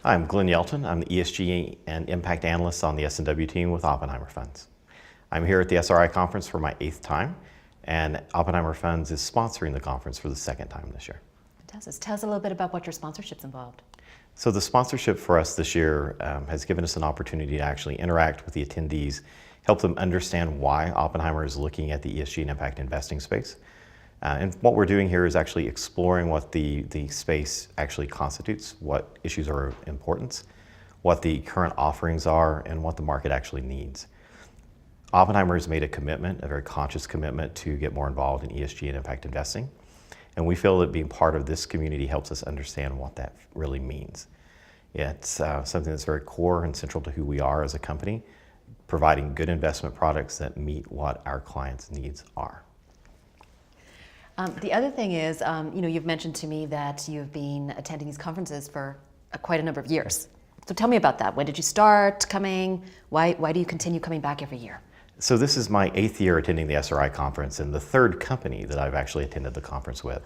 I'm Glen Yelton. I'm the ESG and Impact Analyst on the S&W team with Oppenheimer Funds. I'm here at the SRI conference for my 8th time, and Oppenheimer Funds is sponsoring the conference for the 2nd time this year. Fantastic. Tell us a little bit about what your sponsorship's involved. So the sponsorship for us this year has given us an opportunity to actually interact with the attendees, help them understand why Oppenheimer is looking at the ESG and impact investing space. And what we're doing here is actually exploring what the space actually constitutes, what issues are of importance, what the current offerings are, and what the market actually needs. Oppenheimer has made a commitment, a very conscious commitment, to get more involved in ESG and impact investing. And we feel that being part of this community helps us understand what that really means. It's something that's very core and central to who we are as a company, providing good investment products that meet what our clients' needs are. The other thing is, you've mentioned to me that you've been attending these conferences for quite a number of years. So tell me about that. When did you start coming? Why do you continue coming back every year? So this is my 8th year attending the SRI conference and the 3rd company that I've actually attended the conference with.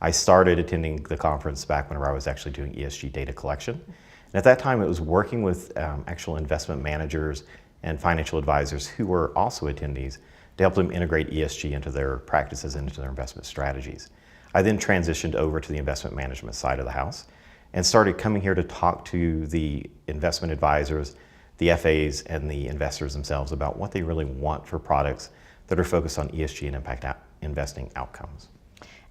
I started attending the conference back whenever I was actually doing ESG data collection. And at that time, it was working with actual investment managers and financial advisors who were also attendees to help them integrate ESG into their practices and into their investment strategies. I then transitioned over to the investment management side of the house and started coming here to talk to the investment advisors, the FAs, and the investors themselves about what they really want for products that are focused on ESG and impact investing outcomes.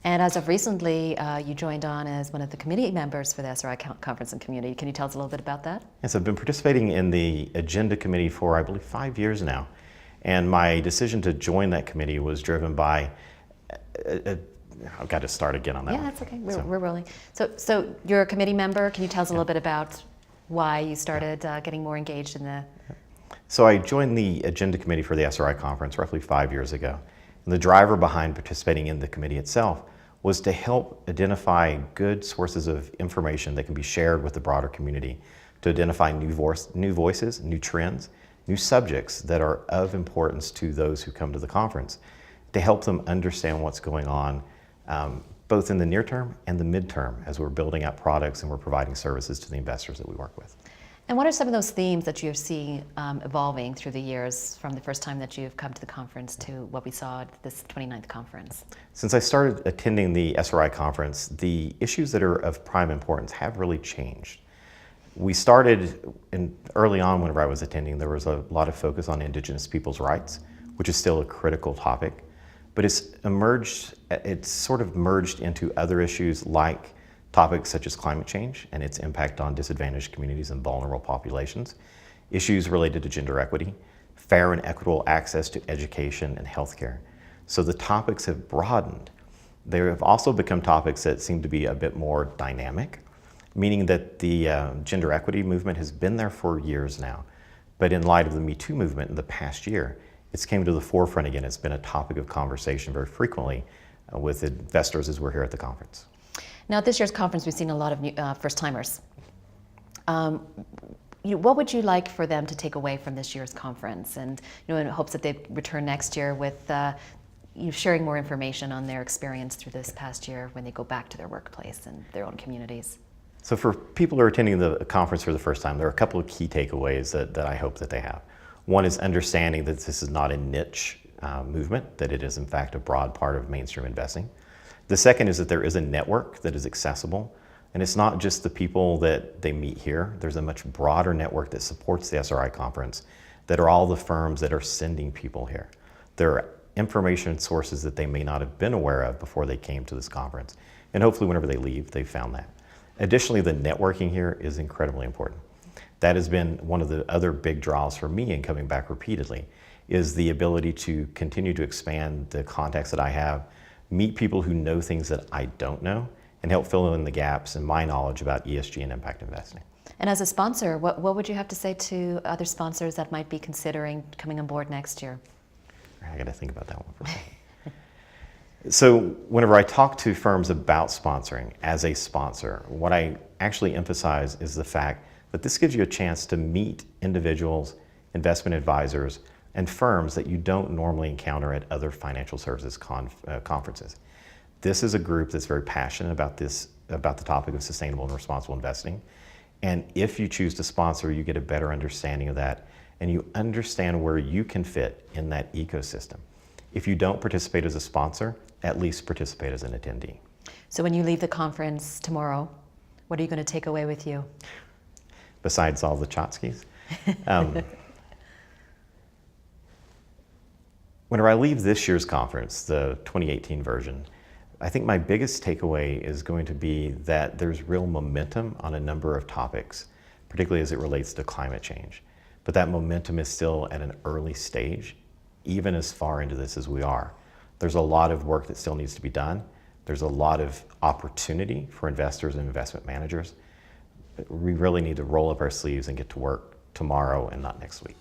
And as of recently, you joined on as one of the committee members for the SRI Conference and Community. Can you tell us a little bit about that? Yes, I've been participating in the Agenda Committee for, I believe, 5 years now. And my decision to join that committee was driven by, I've got to start again on that one. Yeah, that's okay. We're rolling. So you're a committee member. Can you tell us a little bit about why you started getting more engaged in the... So I joined the Agenda Committee for the SRI conference roughly 5 years ago. And the driver behind participating in the committee itself was to help identify good sources of information that can be shared with the broader community, to identify new voices, new trends, new subjects that are of importance to those who come to the conference, to help them understand what's going on both in the near term and the midterm as we're building out products and we're providing services to the investors that we work with. And what are some of those themes that you're seeing evolving through the years from the first time that you've come to the conference to what we saw at this 29th conference? Since I started attending the SRI conference, the issues that are of prime importance have really changed. We started early on whenever I was attending, there was a lot of focus on Indigenous people's rights, which is still a critical topic, but it's sort of merged into other issues like topics such as climate change and its impact on disadvantaged communities and vulnerable populations, issues related to gender equity, fair and equitable access to education and healthcare. So the topics have broadened. They have also become topics that seem to be a bit more dynamic, meaning that the gender equity movement has been there for years now. But in light of the Me Too movement in the past year, it's came to the forefront again. It's been a topic of conversation very frequently with investors as we're here at the conference. Now at this year's conference, we've seen a lot of new, first-timers. What would you like for them to take away from this year's conference? And in hopes that they return next year with sharing more information on their experience through this past year when they go back to their workplace and their own communities. So for people who are attending the conference for the first time, there are a couple of key takeaways that I hope that they have. One is understanding that this is not a niche movement, that it is in fact a broad part of mainstream investing. The second is that there is a network that is accessible, and it's not just the people that they meet here. There's a much broader network that supports the SRI conference that are all the firms that are sending people here. There are information sources that they may not have been aware of before they came to this conference, and hopefully whenever they leave, they've found that. Additionally, the networking here is incredibly important. That has been one of the other big draws for me in coming back repeatedly, is the ability to continue to expand the contacts that I have, meet people who know things that I don't know, and help fill in the gaps in my knowledge about ESG and impact investing. And as a sponsor, what would you have to say to other sponsors that might be considering coming on board next year? I got to think about that one for a second. So whenever I talk to firms about sponsoring as a sponsor, what I actually emphasize is the fact that this gives you a chance to meet individuals, investment advisors, and firms that you don't normally encounter at other financial services conferences. This is a group that's very passionate about the topic of sustainable and responsible investing. And if you choose to sponsor, you get a better understanding of that, and you understand where you can fit in that ecosystem. If you don't participate as a sponsor, at least participate as an attendee. So when you leave the conference tomorrow, what are you going to take away with you? Besides all the tchotchkes. Whenever I leave this year's conference, the 2018 version, I think my biggest takeaway is going to be that there's real momentum on a number of topics, particularly as it relates to climate change. But that momentum is still at an early stage, even as far into this as we are. There's a lot of work that still needs to be done. There's a lot of opportunity for investors and investment managers. We really need to roll up our sleeves and get to work tomorrow and not next week.